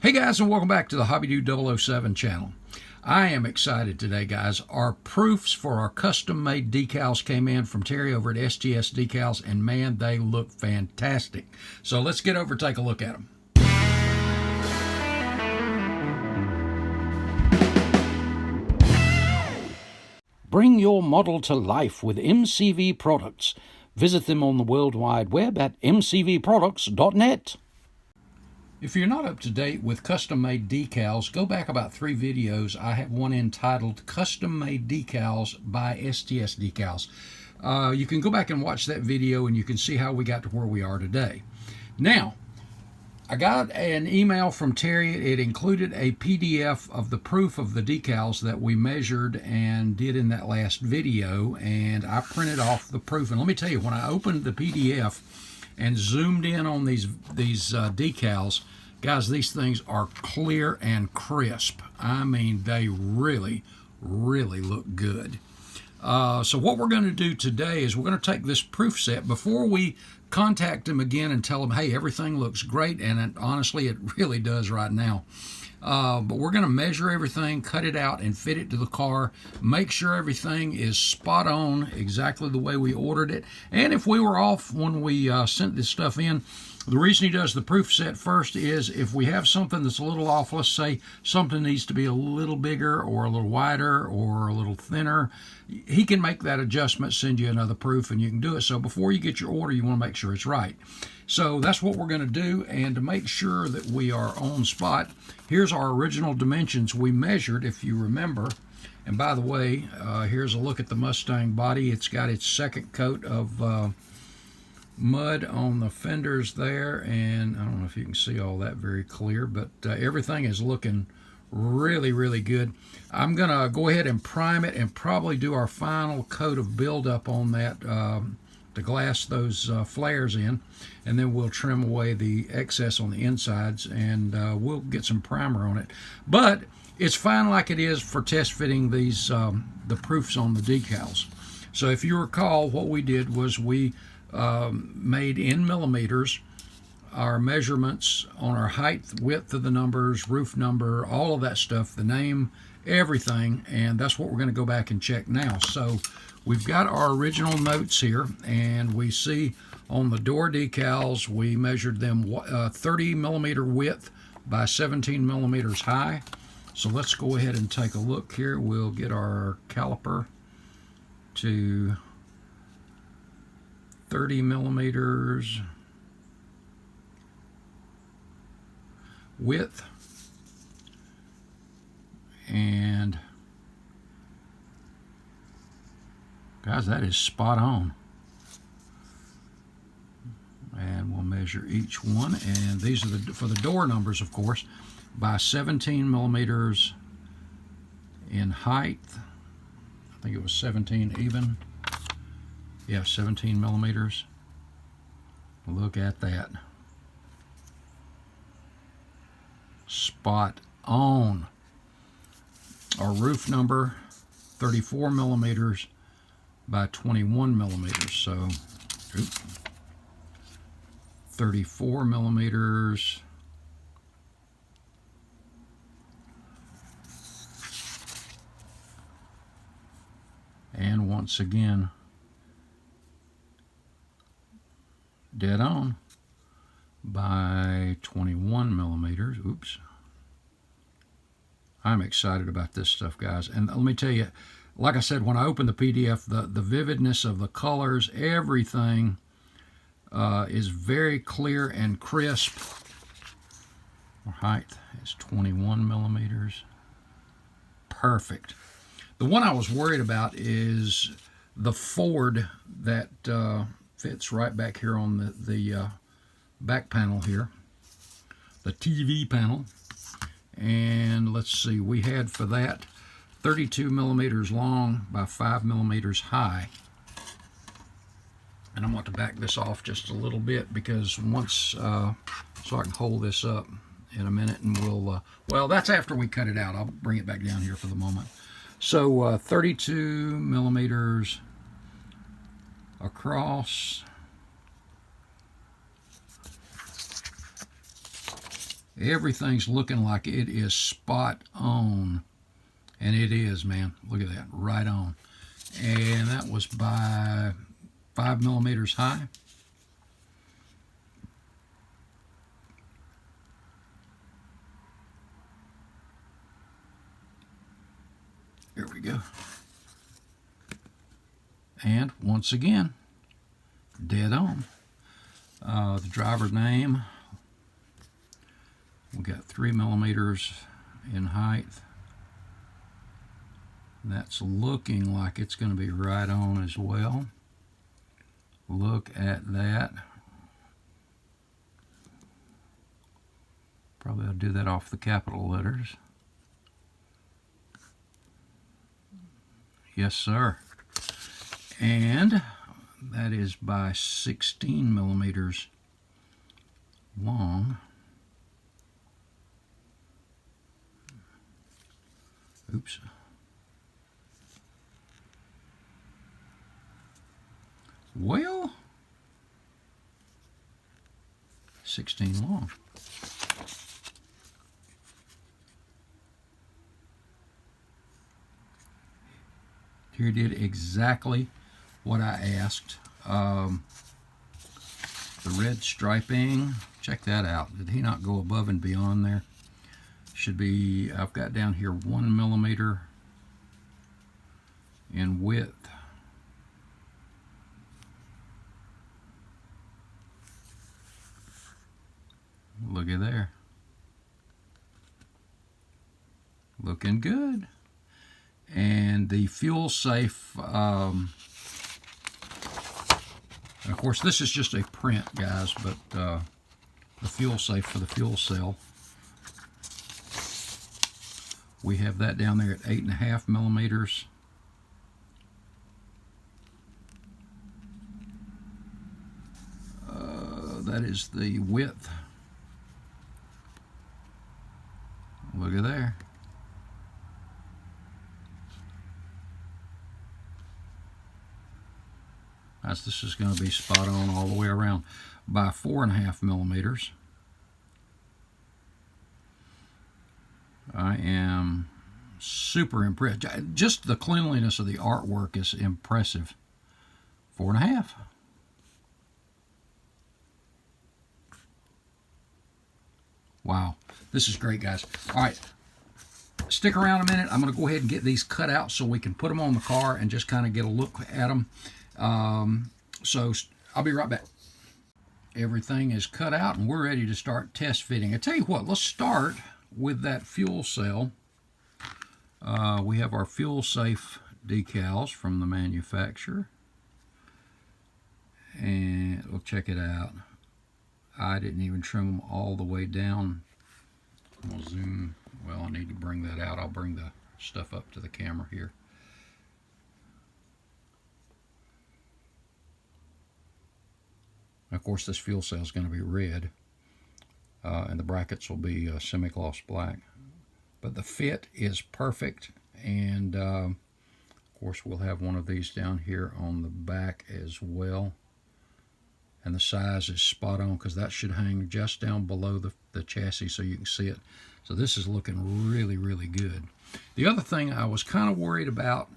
Hey guys, and welcome back to the HobbyDude 007 channel. I am excited today, guys. Our proofs for our custom-made decals came in from Terry over at STS Decals, and man, they look fantastic. So let's get over and take a look at them. Bring your model to life with MCV products. Visit them on the World Wide Web at mcvproducts.net. If you're not up to date with custom-made decals, go back about 3 videos. I have one entitled Custom-Made Decals by STS Decals. You can go back and watch that video and you can see how we got to where we are today. Now, I got an email from Terry. It included a PDF of the proof of the decals that we measured and did in that last video, and I printed off the proof. And let me tell you, when I opened the PDF and zoomed in on these decals, guys, these things are clear and crisp. I mean, they really look good. So what we're going to do today is we're going to take this proof set before we contact them again and tell them, hey, everything looks great, and honestly, it really does right now. But we're going to measure everything, cut it out, and fit it to the car. Make sure everything is spot on, exactly the way we ordered it. And if we were off when we sent this stuff in, the reason he does the proof set first is if we have something that's a little off, let's say something needs to be a little bigger or a little wider or a little thinner, he can make that adjustment, send you another proof, and you can do it. So before you get your order, you want to make sure it's right. So that's what we're going to do, and to make sure that we are on spot, here's our original dimensions we measured, if you remember. And by the way, here's a look at the Mustang body. It's got its second coat of mud on the fenders there, and I don't know if you can see all that very clear, but everything is looking really good. I'm gonna go ahead and prime it and probably do our final coat of buildup on that to glass those flares in, and then we'll trim away the excess on the insides, and we'll get some primer on it. But it's fine like it is for test fitting these the proofs on the decals. So if you recall, what we did was we made in millimeters our measurements on our height, width of the numbers, roof number, all of that stuff, the name, everything, and that's what we're going to go back and check now. So we've got our original notes here, and we see on the door decals we measured them 30 millimeter width by 17 millimeters high. So let's go ahead and take a look here. We'll get our caliper to 30 millimeters width, and guys, that is spot on. And we'll measure each one, and these are for the door numbers, of course, by 17 millimeters in height. I think it was 17 even. Yeah, 17 millimeters. Look at that. Spot on. Our roof number, 34 millimeters by 21 millimeters. So, 34 millimeters. And once again, dead on by 21 millimeters. Oops. I'm excited about this stuff, guys. And let me tell you, like I said, when I opened the PDF, the vividness of the colors, everything is very clear and crisp. Our height is 21 millimeters. Perfect. The one I was worried about is the Ford that fits right back here on the back panel here, the TV panel. And let's see, we had for that 32 millimeters long by 5 millimeters high. And I'm going to back this off just a little bit because once, so I can hold this up in a minute, and we'll, well, that's after we cut it out. I'll bring it back down here for the moment. So 32 millimeters across, Everything's looking like it is spot on. And it is, man. Look at that, right on. And that was by 5 millimeters high. There we go. And once again, dead on. The driver name, we got 3 millimeters in height. That's looking like it's going to be right on as well. Look at that. Probably I'll do that off the capital letters. Yes, sir. And that is by 16 millimeters long. Oops. Well, 16 long. Here did exactly what I asked. The red striping, check that out. Did he not go above and beyond there? Should be, I've got down here 1 millimeter in width. Look at there. Looking good. And the fuel safe, of course this is just a print, guys, but the fuel safe for the fuel cell, we have that down there at 8.5 millimeters. That is the width. Look at there. This is going to be spot on all the way around by 4.5 millimeters. I am super impressed. Just the cleanliness of the artwork is impressive. 4.5. Wow, this is great, guys. All right, stick around a minute. I'm going to go ahead and get these cut out so we can put them on the car and just kind of get a look at them. So I'll be right back. Everything is cut out and we're ready to start test fitting. I tell you what, let's start with that fuel cell. We have our fuel safe decals from the manufacturer, and we'll check it out. I didn't even trim them all the way down. I'm gonna zoom. Well, I need to bring that out. I'll bring the stuff up to the camera here. Of course, this fuel cell is going to be red, and the brackets will be semi-gloss black. But the fit is perfect, and of course, we'll have one of these down here on the back as well. And the size is spot on because that should hang just down below the chassis so you can see it. So this is looking really, really good. The other thing I was kind of worried about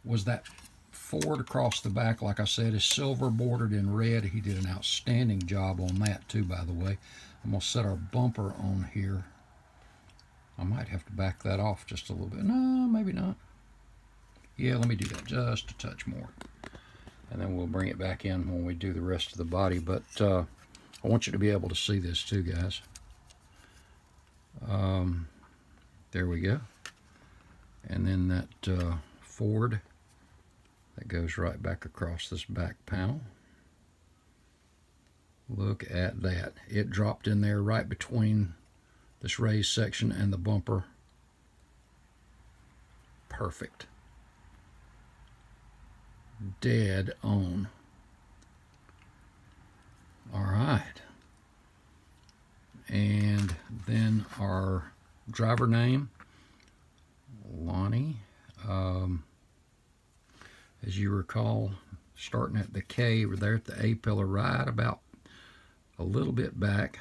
was that Ford across the back. Like I said, is silver bordered in red. He did an outstanding job on that too, by the way. I'm going to set our bumper on here. I might have to back that off just a little bit. No, maybe not. Yeah, let me do that just a touch more. And then we'll bring it back in when we do the rest of the body. But I want you to be able to see this too, guys. There we go. And then that Ford that goes right back across this back panel. Look at that. It dropped in there right between this raised section and the bumper. Perfect. Dead on. All right. And then our driver name, Lonnie. As you recall, starting at the K, we're there at the A pillar, right about a little bit back.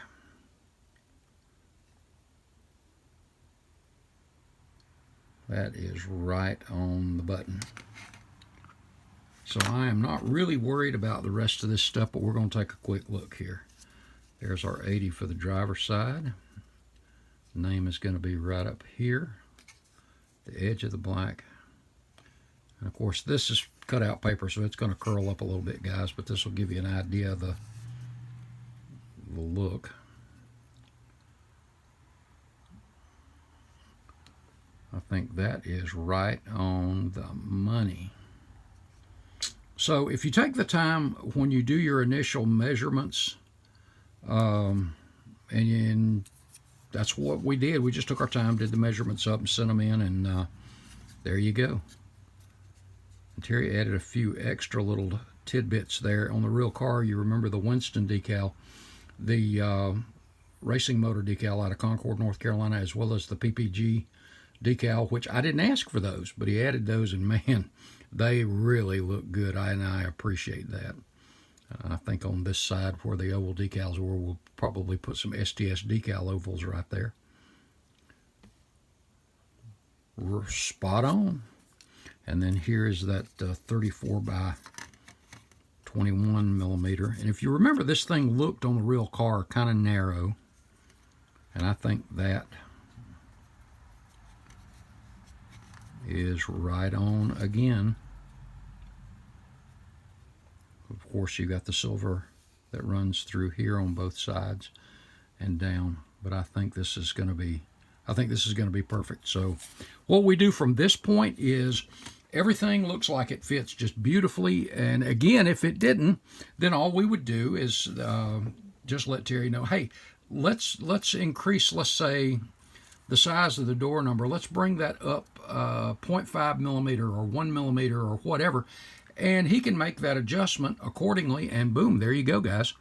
That is right on the button. So I am not really worried about the rest of this stuff, but we're going to take a quick look here. There's our 80 for the driver's side. Name is going to be right up here, the edge of the black. And of course this is cut out paper, so it's going to curl up a little bit, guys, but this will give you an idea of the look. I think that is right on the money. So if you take the time when you do your initial measurements, and that's what we did. We just took our time, did the measurements up and sent them in, and there you go. And Terry added a few extra little tidbits there on the real car. You remember the Winston decal, the racing motor decal out of Concord, North Carolina, as well as the PPG decal, which I didn't ask for those, but he added those, and man, they really look good, and I appreciate that. I think on this side where the oval decals were, we'll probably put some STS decal ovals right there. We're spot on. And then here is that 34 by 21 millimeter. And if you remember, this thing looked on the real car kind of narrow, and I think that is right on again. Of course, you got the silver that runs through here on both sides and down, but I think this is going to be perfect. So what we do from this point is everything looks like it fits just beautifully, and again, if it didn't, then all we would do is just let Terry know, hey, let's increase, let's say, the size of the door number. Let's bring that up 0.5 millimeter or 1 millimeter or whatever, and he can make that adjustment accordingly, and boom, there you go, guys.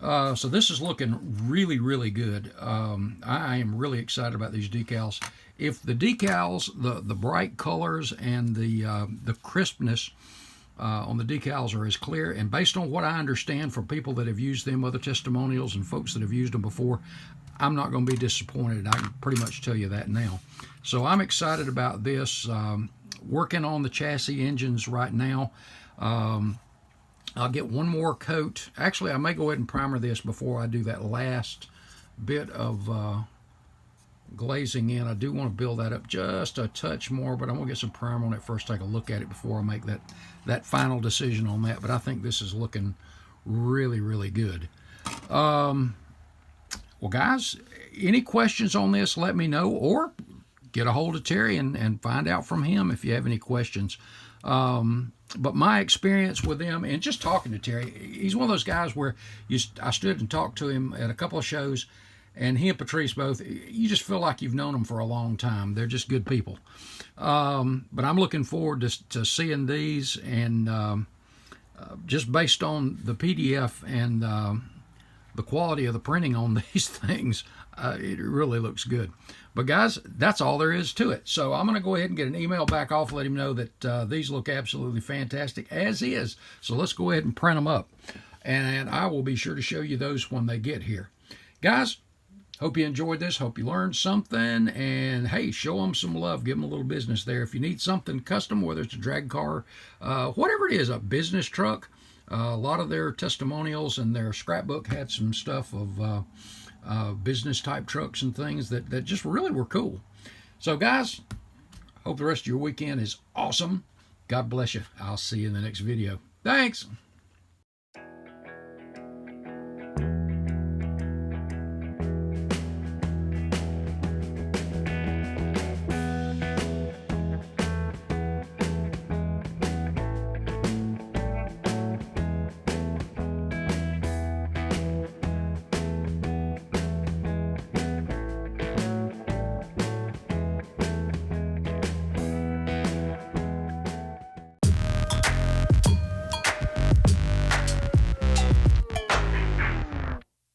So this is looking really, really good. I am really excited about these decals. If the decals, the bright colors and the crispness on the decals are as clear, and based on what I understand from people that have used them, other testimonials and folks that have used them before, I'm not going to be disappointed. I can pretty much tell you that now. So I'm excited about this. Working on the chassis engines right now. I'll get one more coat. Actually, I may go ahead and primer this before I do that last bit of glazing in. I do want to build that up just a touch more, but I'm going to get some primer on it first, take a look at it before I make that final decision on that. But I think this is looking really, really good. Well, guys, any questions on this, let me know, or get a hold of Terry and find out from him if you have any questions. But my experience with them, and just talking to Terry, he's one of those guys where I stood and talked to him at a couple of shows, and he and Patrice both, you just feel like you've known them for a long time. They're just good people. But I'm looking forward to seeing these, and just based on the PDF and the quality of the printing on these things, it really looks good. But guys, that's all there is to it. So I'm going to go ahead and get an email back off, let him know that these look absolutely fantastic as is. So let's go ahead and print them up, and I will be sure to show you those when they get here. Guys, hope you enjoyed this. Hope you learned something, and hey, show them some love. Give them a little business there. If you need something custom, whether it's a drag car, whatever it is, a business truck, a lot of their testimonials and their scrapbook had some stuff of business type trucks and things that just really were cool. So guys, hope the rest of your weekend is awesome. God bless you. I'll see you in the next video. Thanks.